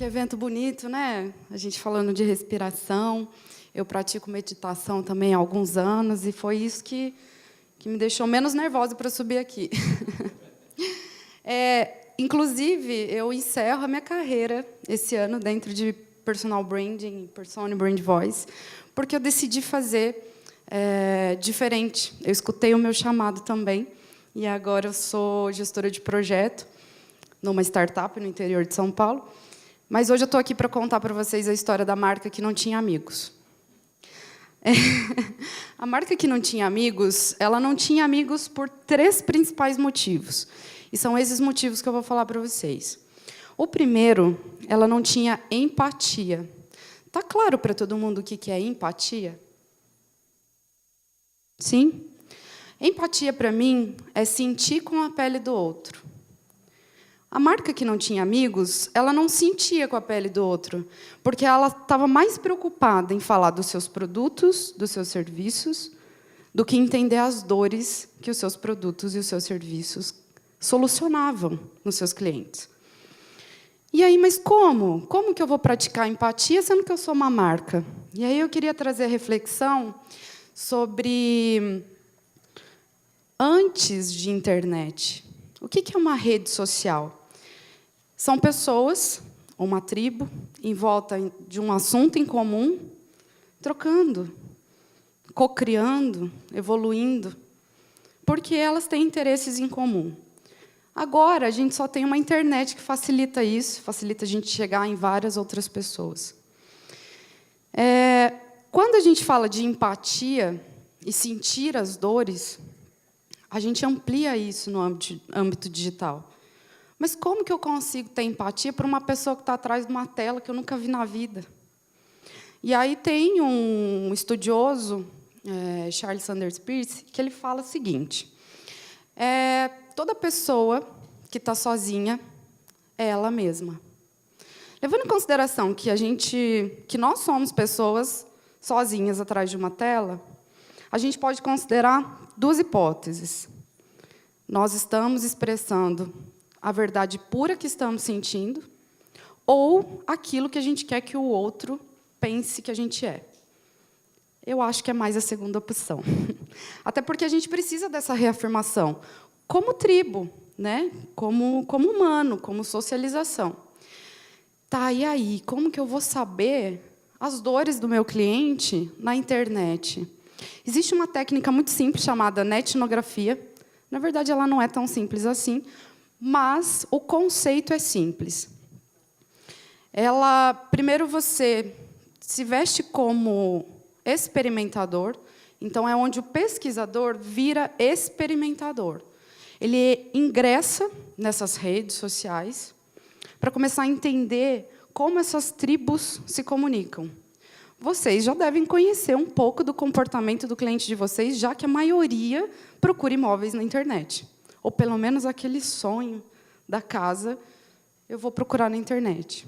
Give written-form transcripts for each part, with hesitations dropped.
evento bonito, né? A gente falando de respiração. Eu pratico meditação também há alguns anos, e foi isso que me deixou menos nervosa para subir aqui. Inclusive, eu encerro a minha carreira esse ano dentro de personal branding, persona brand voice, porque eu decidi fazer diferente. Eu escutei o meu chamado também, e agora eu sou gestora de projeto numa startup no interior de São Paulo. Mas hoje eu estou aqui para contar para vocês a história da marca que não tinha amigos. A marca que não tinha amigos, ela não tinha amigos por 3 principais motivos. E são esses motivos que eu vou falar para vocês. O primeiro, ela não tinha empatia. Está claro para todo mundo o que é empatia? Sim? Empatia, para mim, é sentir com a pele do outro. A marca que não tinha amigos, ela não sentia com a pele do outro, porque ela estava mais preocupada em falar dos seus produtos, dos seus serviços, do que entender as dores que os seus produtos e os seus serviços solucionavam nos seus clientes. E aí, mas como? Como que eu vou praticar empatia, sendo que eu sou uma marca? E aí eu queria trazer a reflexão sobre antes de internet. O que é uma rede social? São pessoas, uma tribo, em volta de um assunto em comum, trocando, cocriando, evoluindo, porque elas têm interesses em comum. Agora, a gente só tem uma internet que facilita isso, facilita a gente chegar em várias outras pessoas. Quando a gente fala de empatia e sentir as dores, a gente amplia isso no âmbito digital. Mas como que eu consigo ter empatia por uma pessoa que está atrás de uma tela que eu nunca vi na vida? E aí tem um estudioso, Charles Sanders Peirce, que ele fala o seguinte: toda pessoa que está sozinha é ela mesma. Levando em consideração que nós somos pessoas sozinhas atrás de uma tela, a gente pode considerar 2 hipóteses. Nós estamos expressando a verdade pura que estamos sentindo, ou aquilo que a gente quer que o outro pense que a gente é. Eu acho que é mais a segunda opção. Até porque a gente precisa dessa reafirmação, como tribo, né? como humano, como socialização. Tá, e aí? Como que eu vou saber as dores do meu cliente na internet? Existe uma técnica muito simples chamada netnografia. Na verdade, ela não é tão simples assim, mas o conceito é simples. Primeiro, você se veste como experimentador, então é onde o pesquisador vira experimentador. Ele ingressa nessas redes sociais para começar a entender como essas tribos se comunicam. Vocês já devem conhecer um pouco do comportamento do cliente de vocês, já que a maioria procura imóveis na internet. Ou, pelo menos, aquele sonho da casa, eu vou procurar na internet.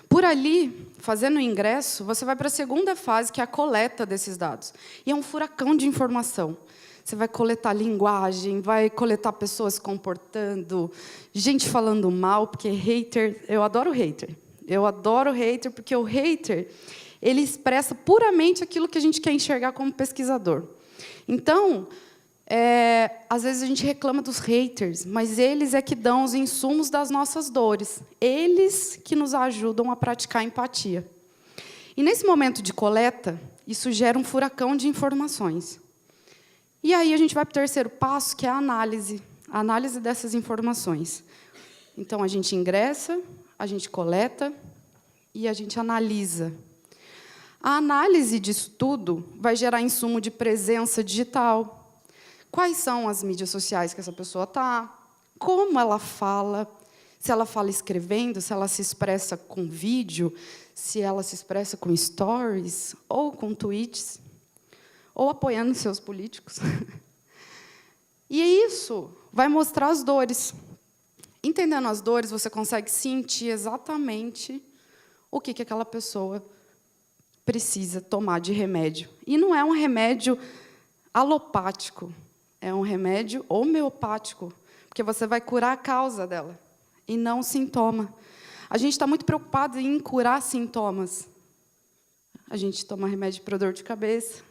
Por ali, fazendo o ingresso, você vai para a segunda fase, que é a coleta desses dados. E é um furacão de informação. Você vai coletar linguagem, vai coletar pessoas se comportando, gente falando mal, porque hater... Eu adoro hater. Eu adoro hater, porque o hater ele expressa puramente aquilo que a gente quer enxergar como pesquisador. Então, às vezes a gente reclama dos haters, mas eles é que dão os insumos das nossas dores. Eles que nos ajudam a praticar empatia. E, nesse momento de coleta, isso gera um furacão de informações. E aí a gente vai para o 3º passo, que é a análise dessas informações. Então, a gente ingressa, a gente coleta e a gente analisa. A análise disso tudo vai gerar insumo de presença digital. Quais são as mídias sociais que essa pessoa está? Como ela fala? Se ela fala escrevendo, se ela se expressa com vídeo, se ela se expressa com stories, ou com tweets, ou apoiando seus políticos. E isso vai mostrar as dores. Entendendo as dores, você consegue sentir exatamente o que aquela pessoa precisa tomar de remédio. E não é um remédio alopático, é um remédio homeopático, porque você vai curar a causa dela, e não o sintoma. A gente está muito preocupado em curar sintomas. A gente toma remédio para dor de cabeça,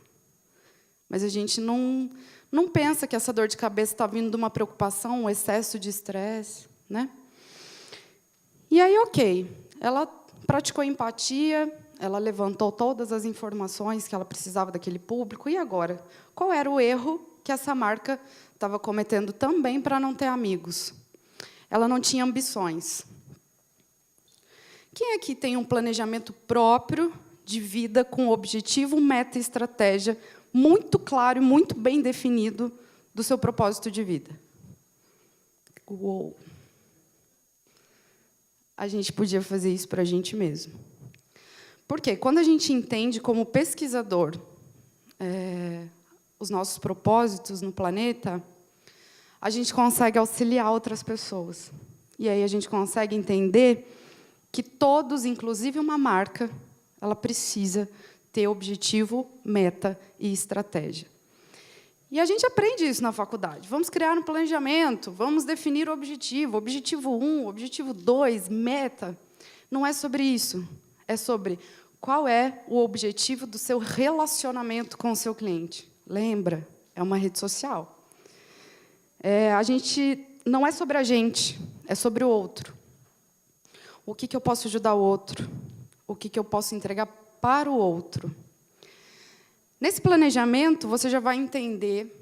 mas a gente não pensa que essa dor de cabeça está vindo de uma preocupação, um excesso de estresse, né? E aí, ok, ela praticou empatia, ela levantou todas as informações que ela precisava daquele público, e agora? Qual era o erro que essa marca estava cometendo também para não ter amigos? Ela não tinha ambições. Quem aqui tem um planejamento próprio de vida com objetivo, meta e estratégia muito claro e muito bem definido do seu propósito de vida? Uou! A gente podia fazer isso para a gente mesmo. Porque quando a gente entende como pesquisador os nossos propósitos no planeta, a gente consegue auxiliar outras pessoas. E aí a gente consegue entender que todos, inclusive uma marca, ela precisa ter objetivo, meta e estratégia. E a gente aprende isso na faculdade. Vamos criar um planejamento, vamos definir o objetivo 1, objetivo 2, meta. Não é sobre isso. É sobre qual é o objetivo do seu relacionamento com o seu cliente. Lembra? É uma rede social. A gente não é sobre a gente, é sobre o outro. O que eu posso ajudar o outro? O que eu posso entregar para o outro? Nesse planejamento, você já vai entender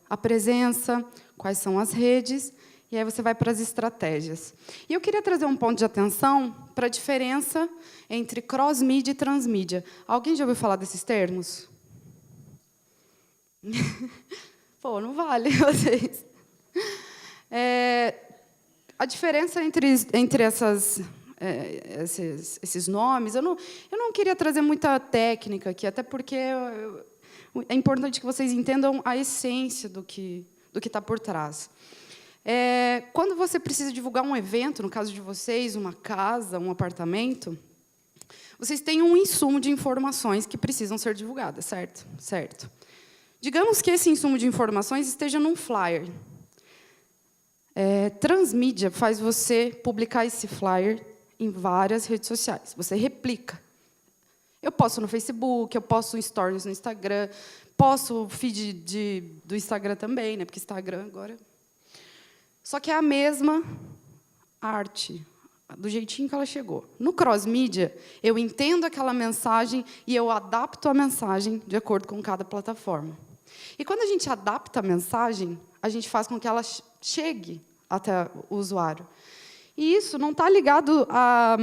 a presença, quais são as redes, e aí você vai para as estratégias. E eu queria trazer um ponto de atenção para a diferença entre cross-mídia e transmídia. Alguém já ouviu falar desses termos? Pô, não vale vocês. A diferença entre esses nomes, eu não queria trazer muita técnica aqui, até porque é importante que vocês entendam a essência do que está por trás. Quando você precisa divulgar um evento, no caso de vocês, uma casa, um apartamento, vocês têm um insumo de informações que precisam ser divulgadas, certo? Certo. Digamos que esse insumo de informações esteja num flyer. Transmídia faz você publicar esse flyer em várias redes sociais. Você replica. Eu posto no Facebook, eu posto stories no Instagram, posto feed do Instagram também, né? Porque Instagram agora... Só que é a mesma arte, do jeitinho que ela chegou. No cross-mídia, eu entendo aquela mensagem e eu adapto a mensagem de acordo com cada plataforma. E quando a gente adapta a mensagem, a gente faz com que ela chegue até o usuário. E isso não está ligado a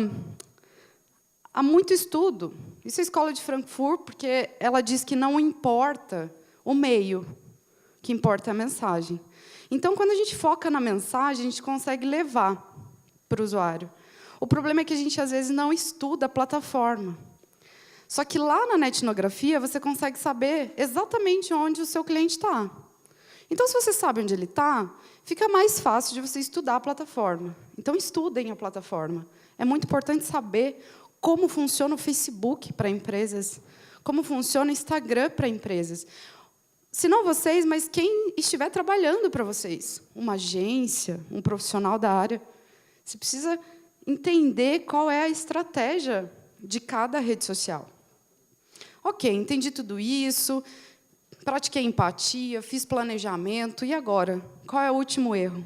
muito estudo. Isso é a Escola de Frankfurt, porque ela diz que não importa o meio, que importa a mensagem. Então, quando a gente foca na mensagem, a gente consegue levar para o usuário. O problema é que a gente, às vezes, não estuda a plataforma. Só que lá na netnografia, você consegue saber exatamente onde o seu cliente está. Então, se você sabe onde ele está, fica mais fácil de você estudar a plataforma. Então, estudem a plataforma. É muito importante saber como funciona o Facebook para empresas, como funciona o Instagram para empresas. Se não vocês, mas quem estiver trabalhando para vocês. Uma agência, um profissional da área. Você precisa entender qual é a estratégia de cada rede social. Ok, entendi tudo isso, pratiquei empatia, fiz planejamento, e agora? Qual é o último erro?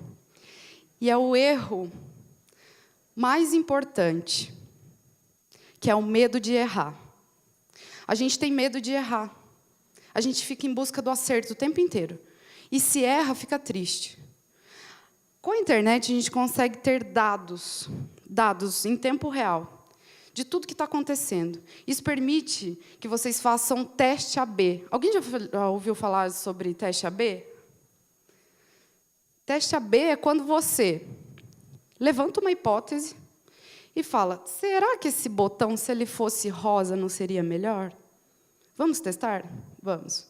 E é o erro mais importante, que é o medo de errar. A gente tem medo de errar. A gente fica em busca do acerto o tempo inteiro. E se erra, fica triste. Com a internet, a gente consegue ter dados em tempo real, de tudo que está acontecendo. Isso permite que vocês façam teste AB. Alguém já ouviu falar sobre teste AB? Teste AB é quando você levanta uma hipótese e fala, será que esse botão, se ele fosse rosa, não seria melhor? Vamos testar? Vamos.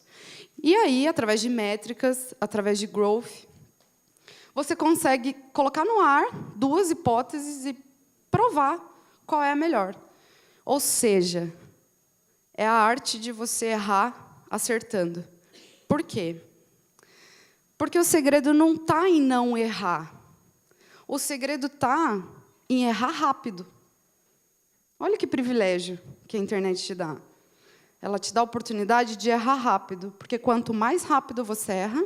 E aí, através de métricas, através de growth, você consegue colocar no ar 2 hipóteses e provar qual é a melhor. Ou seja, é a arte de você errar acertando. Por quê? Porque o segredo não está em não errar. O segredo está em errar rápido. Olha que privilégio que a internet te dá. Ela te dá a oportunidade de errar rápido, porque quanto mais rápido você erra,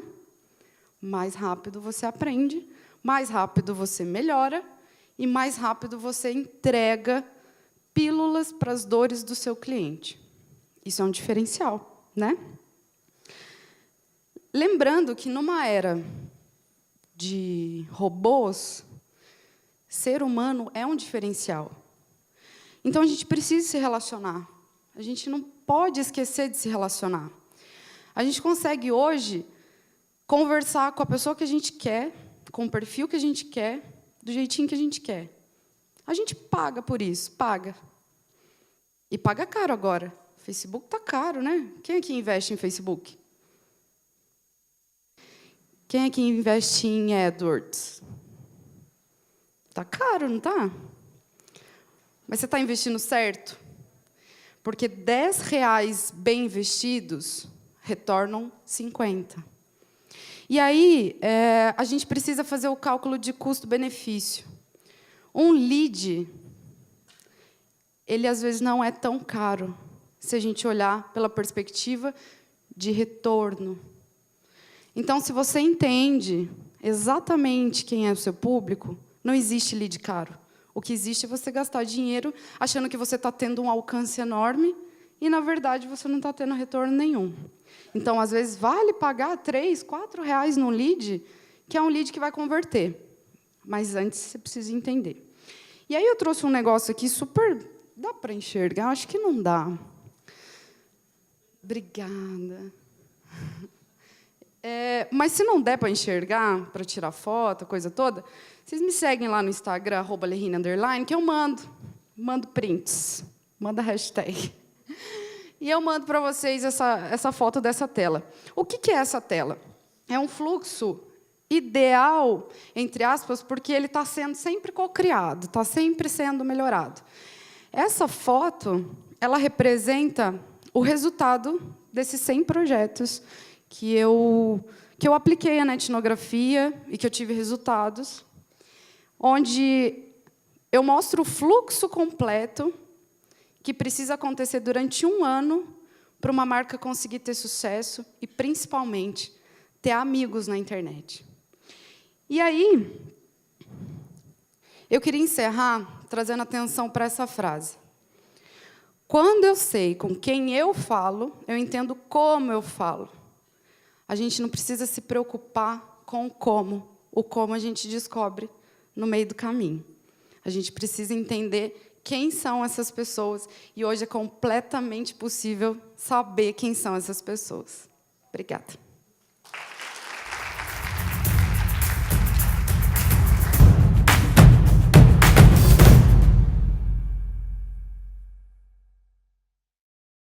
mais rápido você aprende, mais rápido você melhora e mais rápido você entrega pílulas para as dores do seu cliente. Isso é um diferencial, né? Lembrando que, numa era de robôs, ser humano é um diferencial. Então, a gente precisa se relacionar. A gente não pode esquecer de se relacionar. A gente consegue, hoje, conversar com a pessoa que a gente quer, com o perfil que a gente quer, do jeitinho que a gente quer. A gente paga por isso, paga. E paga caro agora. O Facebook está caro, né? Quem aqui investe em Facebook? Quem aqui investe em AdWords? Está caro, não está? Mas você está investindo certo? Porque R$10 bem investidos retornam 50. E aí, a gente precisa fazer o cálculo de custo-benefício. Um lead, ele às vezes não é tão caro, se a gente olhar pela perspectiva de retorno. Então, se você entende exatamente quem é o seu público, não existe lead caro. O que existe é você gastar dinheiro achando que você está tendo um alcance enorme e, na verdade, você não está tendo retorno nenhum. Então, às vezes, vale pagar R$3, R$4 num lead, que é um lead que vai converter. Mas antes, você precisa entender. E aí eu trouxe um negócio aqui super... Dá para enxergar? Acho que não dá. Obrigada. Mas, se não der para enxergar, para tirar foto, coisa toda, vocês me seguem lá no Instagram, @lerine_, que eu mando prints, mando a hashtag. E eu mando para vocês essa foto dessa tela. O que é essa tela? É um fluxo ideal, entre aspas, porque ele está sendo sempre cocriado, está sempre sendo melhorado. Essa foto, ela representa o resultado desses 100 projetos que eu apliquei na etnografia e que eu tive resultados, onde eu mostro o fluxo completo que precisa acontecer durante um ano para uma marca conseguir ter sucesso e, principalmente, ter amigos na internet. E aí, eu queria encerrar trazendo atenção para essa frase. Quando eu sei com quem eu falo, eu entendo como eu falo. A gente não precisa se preocupar com o como a gente descobre no meio do caminho. A gente precisa entender quem são essas pessoas, e hoje é completamente possível saber quem são essas pessoas. Obrigada.